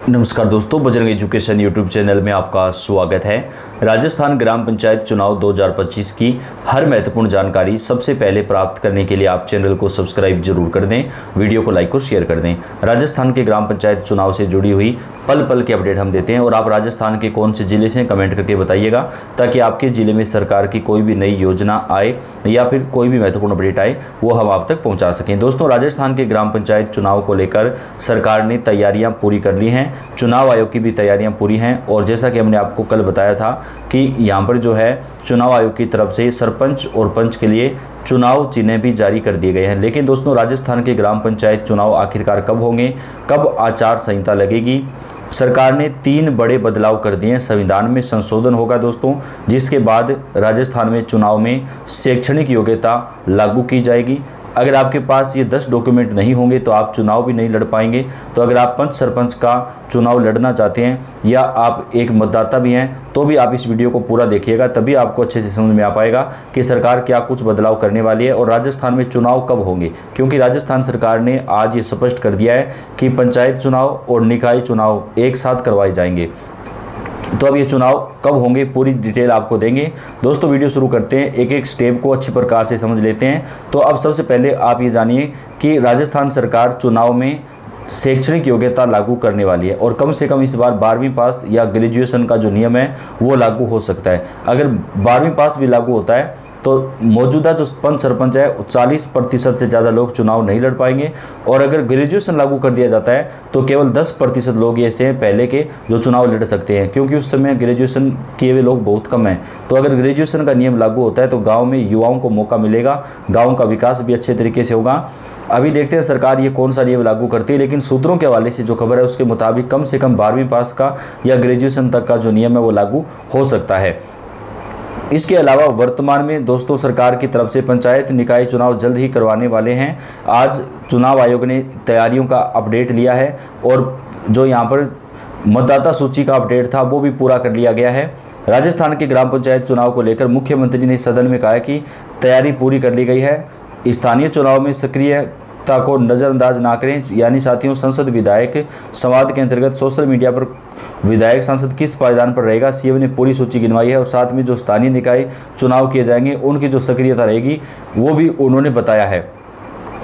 नमस्कार दोस्तों, Bajrang education YouTube channel में आपका स्वागत है। राजस्थान ग्राम पंचायत चुनाव 2025 की हर महत्वपूर्ण जानकारी सबसे पहले प्राप्त करने के लिए आप चैनल को सब्सक्राइब जरूर कर दें, वीडियो को लाइक और शेयर कर दें। राजस्थान के ग्राम पंचायत चुनाव से जुड़ी हुई पल पल के अपडेट हम देते हैं और आप राजस्थान के कौन से जिले से कमेंट करके बताइएगा, ताकि आपके ज़िले में सरकार की कोई भी नई योजना आए या फिर कोई भी महत्वपूर्ण अपडेट आए वो हम आप तक पहुँचा सकें। दोस्तों, राजस्थान के ग्राम पंचायत चुनाव को लेकर सरकार ने तैयारियाँ पूरी कर ली हैं, चुनाव आयोग की भी तैयारियां पूरी हैं। और जैसा कि हमने आपको कल बताया था कि यहां पर जो है चुनाव आयोग की तरफ से सरपंच और पंच के लिए चुनाव चिन्ह भी जारी कर दिए गए हैं। लेकिन दोस्तों, राजस्थान के ग्राम पंचायत चुनाव आखिरकार कब होंगे, कब आचार संहिता लगेगी? सरकार ने 3 बड़े बदलाव कर दिए हैं। संविधान में संशोधन होगा दोस्तों, जिसके बाद राजस्थान में चुनाव में शैक्षणिक योग्यता लागू की जाएगी। अगर आपके पास ये 10 डॉक्यूमेंट नहीं होंगे तो आप चुनाव भी नहीं लड़ पाएंगे। तो अगर आप पंच सरपंच का चुनाव लड़ना चाहते हैं या आप एक मतदाता भी हैं तो भी आप इस वीडियो को पूरा देखिएगा, तभी आपको अच्छे से समझ में आ पाएगा कि सरकार क्या कुछ बदलाव करने वाली है और राजस्थान में चुनाव कब होंगे। क्योंकि राजस्थान सरकार ने आज ये स्पष्ट कर दिया है कि पंचायत चुनाव और निकाय चुनाव एक साथ करवाए जाएंगे। तो अब ये चुनाव कब होंगे पूरी डिटेल आपको देंगे। दोस्तों, वीडियो शुरू करते हैं, एक एक स्टेप को अच्छी प्रकार से समझ लेते हैं। तो अब सबसे पहले आप ये जानिए कि राजस्थान सरकार चुनाव में शैक्षणिक योग्यता लागू करने वाली है और कम से कम इस बार 12वीं पास या ग्रेजुएशन का जो नियम है वो लागू हो सकता है। अगर 12वीं पास भी लागू होता है तो मौजूदा जो पंच सरपंच है 40% से ज़्यादा लोग चुनाव नहीं लड़ पाएंगे। और अगर ग्रेजुएशन लागू कर दिया जाता है तो केवल 10% लोग ऐसे हैं पहले के जो चुनाव लड़ सकते हैं, क्योंकि उस समय ग्रेजुएशन किए हुए लोग बहुत कम हैं। तो अगर ग्रेजुएशन का नियम लागू होता है तो गाँव में युवाओं को मौका मिलेगा, गाँव का विकास भी अच्छे तरीके से होगा। अभी देखते हैं सरकार ये कौन सा नियम लागू करती है, लेकिन सूत्रों के हवाले से जो खबर है उसके मुताबिक कम से कम 12वीं पास का या ग्रेजुएशन तक का जो नियम है वो लागू हो सकता है। इसके अलावा वर्तमान में दोस्तों सरकार की तरफ से पंचायत निकाय चुनाव जल्द ही करवाने वाले हैं। आज चुनाव आयोग ने तैयारियों का अपडेट लिया है और जो यहाँ पर मतदाता सूची का अपडेट था वो भी पूरा कर लिया गया है। राजस्थान के ग्राम पंचायत चुनाव को लेकर मुख्यमंत्री ने सदन में कहा कि तैयारी पूरी कर ली गई है। स्थानीय चुनाव में सक्रियता को नज़रअंदाज ना करें। यानी साथियों, संसद विधायक संवाद के अंतर्गत सोशल मीडिया पर विधायक सांसद किस पायदान पर रहेगा, सीएम ने पूरी सूची गिनवाई है और साथ में जो स्थानीय निकाय चुनाव किए जाएंगे उनकी जो सक्रियता रहेगी वो भी उन्होंने बताया है।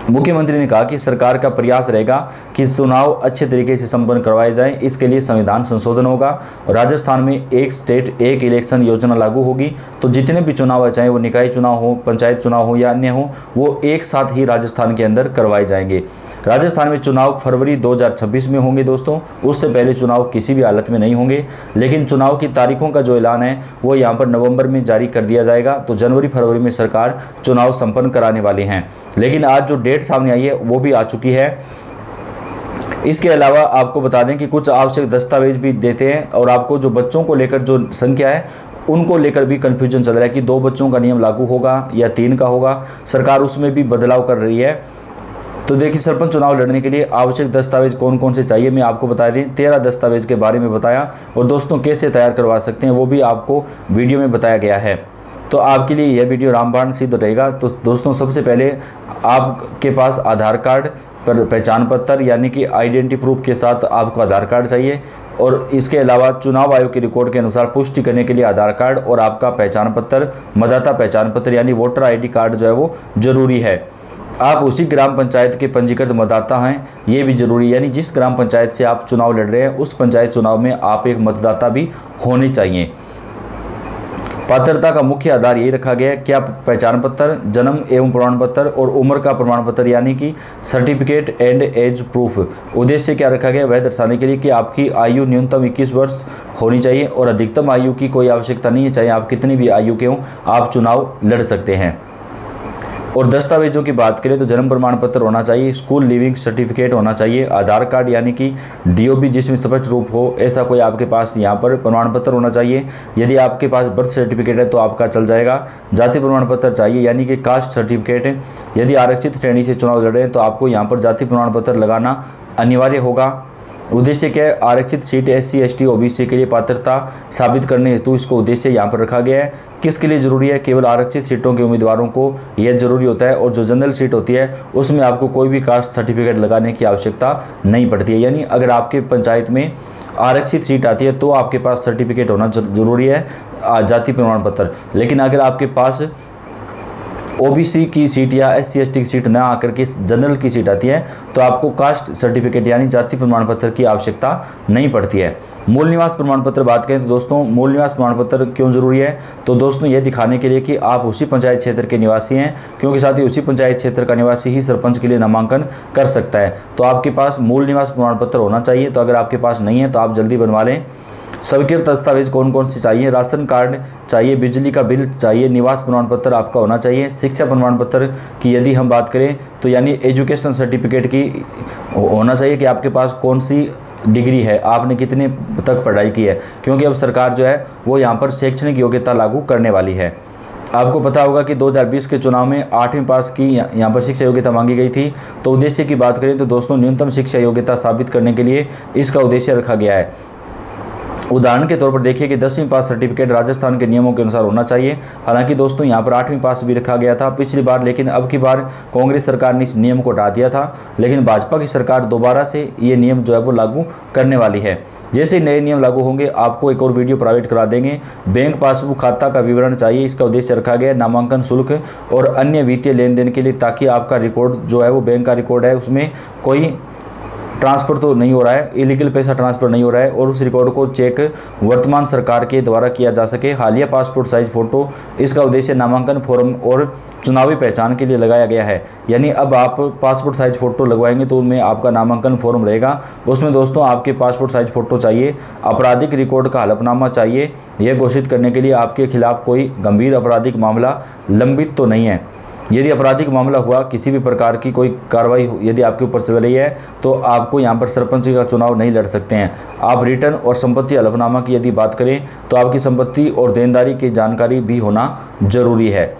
मुख्यमंत्री ने कहा कि सरकार का प्रयास रहेगा कि चुनाव अच्छे तरीके से संपन्न करवाए जाएं। इसके लिए संविधान संशोधन होगा और राजस्थान में एक स्टेट एक इलेक्शन योजना लागू होगी। तो जितने भी चुनाव है, चाहे वो निकाय चुनाव हो, पंचायत चुनाव हो या अन्य हो, वो एक साथ ही राजस्थान के अंदर करवाए जाएंगे। राजस्थान में चुनाव फरवरी 2026 में होंगे दोस्तों, उससे पहले चुनाव किसी भी हालत में नहीं होंगे। लेकिन चुनाव की तारीखों का जो ऐलान है वो यहाँ पर नवंबर में जारी कर दिया जाएगा। तो जनवरी फरवरी में सरकार चुनाव संपन्न कराने वाली हैं। लेकिन आज जो डेट सामने आई है वो भी आ चुकी है। इसके अलावा आपको बता दें कि कुछ आवश्यक दस्तावेज भी देते हैं और आपको जो बच्चों को लेकर जो संख्या है उनको लेकर भी कन्फ्यूजन चल रहा है कि 2 बच्चों का नियम लागू होगा या 3 का होगा। सरकार उसमें भी बदलाव कर रही है। तो देखिए, सरपंच चुनाव लड़ने के लिए आवश्यक दस्तावेज कौन कौन से चाहिए मैं आपको बता दें। 13 दस्तावेज के बारे में बताया और दोस्तों कैसे तैयार करवा सकते हैं वो भी आपको वीडियो में बताया गया है। तो आपके लिए यह वीडियो रामबाण सिद्ध रहेगा। तो दोस्तों, सबसे पहले आपके पास आधार कार्ड पर पहचान पत्र यानी कि आइडेंटिटी प्रूफ के साथ आपको आधार कार्ड चाहिए। और इसके अलावा चुनाव आयोग के रिकॉर्ड के अनुसार पुष्टि करने के लिए आधार कार्ड और आपका पहचान पत्र, मतदाता पहचान पत्र यानी वोटर आईडी कार्ड जो है वो जरूरी है। आप उसी ग्राम पंचायत के पंजीकृत मतदाता हैं, ये भी जरूरी है। यानी जिस ग्राम पंचायत से आप चुनाव लड़ रहे हैं उस पंचायत चुनाव में आप एक मतदाता भी होने चाहिए। पात्रता का मुख्य आधार यही रखा गया है, क्या पहचान पत्र, जन्म एवं प्रमाण पत्र और उम्र का प्रमाण पत्र यानी कि सर्टिफिकेट एंड एज प्रूफ। उद्देश्य क्या रखा गया, वह दर्शाने के लिए कि आपकी आयु न्यूनतम 21 वर्ष होनी चाहिए और अधिकतम आयु की कोई आवश्यकता नहीं है। चाहे आप कितनी भी आयु के हों, आप चुनाव लड़ सकते हैं। और दस्तावेजों की बात करें तो जन्म प्रमाण पत्र होना चाहिए, स्कूल लिविंग सर्टिफिकेट होना चाहिए, आधार कार्ड यानी कि डीओबी जिसमें स्पष्ट रूप हो ऐसा कोई आपके पास यहाँ पर प्रमाण पत्र होना चाहिए। यदि आपके पास बर्थ सर्टिफिकेट है तो आपका चल जाएगा। जाति प्रमाण पत्र चाहिए यानी कि कास्ट सर्टिफिकेट है। यदि आरक्षित श्रेणी से चुनाव लड़ रहे हैं तो आपको यहाँ पर जाति प्रमाण पत्र लगाना अनिवार्य होगा। उद्देश्य क्या है? आरक्षित सीट SC ST OBC के लिए पात्रता साबित करने हेतु इसको उद्देश्य यहाँ पर रखा गया है। किसके लिए जरूरी है? केवल आरक्षित सीटों के उम्मीदवारों को यह जरूरी होता है, और जो जनरल सीट होती है उसमें आपको कोई भी कास्ट सर्टिफिकेट लगाने की आवश्यकता नहीं पड़ती है। यानी अगर आपके पंचायत में आरक्षित सीट आती है तो आपके पास सर्टिफिकेट होना जरूरी है, जाति प्रमाण पत्र। लेकिन अगर आपके पास OBC की सीट या SC ST की सीट ना आकर के जनरल की सीट आती है तो आपको कास्ट सर्टिफिकेट यानी जाति प्रमाण पत्र की आवश्यकता नहीं पड़ती है। मूल निवास प्रमाण पत्र बात करें तो दोस्तों, मूल निवास प्रमाण पत्र क्यों जरूरी है? तो दोस्तों ये दिखाने के लिए कि आप उसी पंचायत क्षेत्र के निवासी हैं, क्योंकि साथ ही उसी पंचायत क्षेत्र का निवासी ही सरपंच के लिए नामांकन कर सकता है। तो आपके पास मूल निवास प्रमाण पत्र होना चाहिए। तो अगर आपके पास नहीं है तो आप जल्दी बनवा लें। स्वीकृत दस्तावेज कौन कौन से चाहिए? राशन कार्ड चाहिए, बिजली का बिल चाहिए, निवास प्रमाण पत्र आपका होना चाहिए। शिक्षा प्रमाण पत्र की यदि हम बात करें तो यानी एजुकेशन सर्टिफिकेट की होना चाहिए कि आपके पास कौन सी डिग्री है, आपने कितने तक पढ़ाई की है, क्योंकि अब सरकार जो है वो यहाँ पर शैक्षणिक योग्यता लागू करने वाली है। आपको पता होगा कि 2020 के चुनाव में 8वीं पास की यहाँ पर शिक्षा योग्यता मांगी गई थी। तो उद्देश्य की बात करें तो दोस्तों न्यूनतम शिक्षा योग्यता साबित करने के लिए इसका उद्देश्य रखा गया है। उदाहरण के तौर पर देखिए कि 10वीं पास सर्टिफिकेट राजस्थान के नियमों के अनुसार होना चाहिए। हालांकि दोस्तों यहाँ पर 8वीं पास भी रखा गया था पिछली बार, लेकिन अब की बार कांग्रेस सरकार ने इस नियम को हटा दिया था। लेकिन भाजपा की सरकार दोबारा से ये नियम जो है वो लागू करने वाली है। जैसे नए नियम लागू होंगे आपको एक और वीडियो प्रोवाइड करा देंगे। बैंक पासबुक खाता का विवरण चाहिए, इसका उद्देश्य रखा गया है नामांकन शुल्क और अन्य वित्तीय लेन देन के लिए, ताकि आपका रिकॉर्ड जो है वो बैंक का रिकॉर्ड है उसमें कोई ट्रांसफ़र तो नहीं हो रहा है, इलीगल पैसा ट्रांसफ़र नहीं हो रहा है, और उस रिकॉर्ड को चेक वर्तमान सरकार के द्वारा किया जा सके। हालिया पासपोर्ट साइज फ़ोटो, इसका उद्देश्य नामांकन फॉर्म और चुनावी पहचान के लिए लगाया गया है। यानी अब आप पासपोर्ट साइज फ़ोटो लगवाएंगे तो उनमें आपका नामांकन फॉर्म रहेगा, उसमें दोस्तों आपके पासपोर्ट साइज फ़ोटो चाहिए। आपराधिक रिकॉर्ड का हलफनामा चाहिए, यह घोषित करने के लिए आपके खिलाफ कोई गंभीर आपराधिक मामला लंबित तो नहीं है। यदि आपराधिक मामला हुआ, किसी भी प्रकार की कोई कार्रवाई यदि आपके ऊपर चल रही है तो आपको यहाँ पर सरपंच का चुनाव नहीं लड़ सकते हैं। आप रिटर्न और संपत्ति हलफनामा की यदि बात करें तो आपकी संपत्ति और देनदारी की जानकारी भी होना जरूरी है।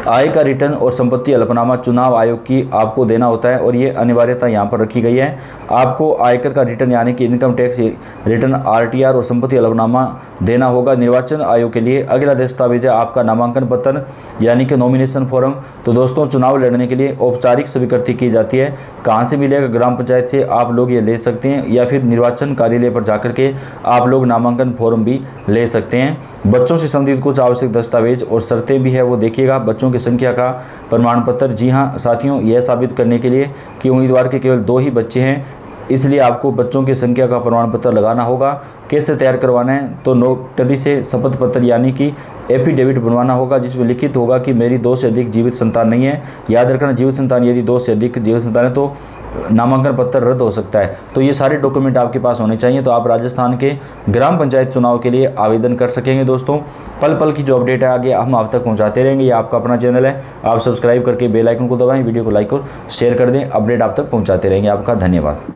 आय का रिटर्न और संपत्ति हलफनामा चुनाव आयोग की आपको देना होता है, और ये अनिवार्यता यहाँ पर रखी गई है। आपको आयकर का रिटर्न यानी कि इनकम टैक्स रिटर्न RTR और संपत्ति हलफनामा देना होगा। निर्वाचन आयोग के लिए अगला दस्तावेज है आपका नामांकन पत्र यानी कि नॉमिनेशन फॉर्म। तो दोस्तों चुनाव लड़ने के लिए औपचारिक स्वीकृति की जाती है। कहाँ से मिलेगा? ग्राम पंचायत से आप लोग ये ले सकते हैं, या फिर निर्वाचन कार्यालय पर जाकर के आप लोग नामांकन फॉर्म भी ले सकते हैं। बच्चों से संबंधित कुछ आवश्यक दस्तावेज और शर्तें भी है, वो देखिएगा। बच्चों की संख्या का प्रमाण पत्र, जी हाँ साथियों, यह साबित करने के लिए कि उम्मीदवार के केवल 2 ही बच्चे हैं, इसलिए आपको बच्चों की संख्या का प्रमाण पत्र लगाना होगा। कैसे तैयार करवाना है? तो नोटरी से शपथ पत्र यानी कि एफिडेविट बनवाना होगा, जिसमें लिखित होगा कि मेरी 2 से अधिक जीवित संतान नहीं है। याद रखना, जीवित संतान यदि 2 से अधिक जीवित संतान है तो नामांकन पत्र रद्द हो सकता है। तो ये सारे डॉक्यूमेंट आपके पास होने चाहिए, तो आप राजस्थान के ग्राम पंचायत चुनाव के लिए आवेदन कर सकेंगे। दोस्तों पल पल की जो अपडेट है आगे हम आप तक पहुंचाते रहेंगे। ये आपका अपना चैनल है, आप सब्सक्राइब करके बेल आइकन को दबाएं, वीडियो को लाइक और शेयर कर दें। अपडेट आप तक पहुंचाते रहेंगे। आपका धन्यवाद।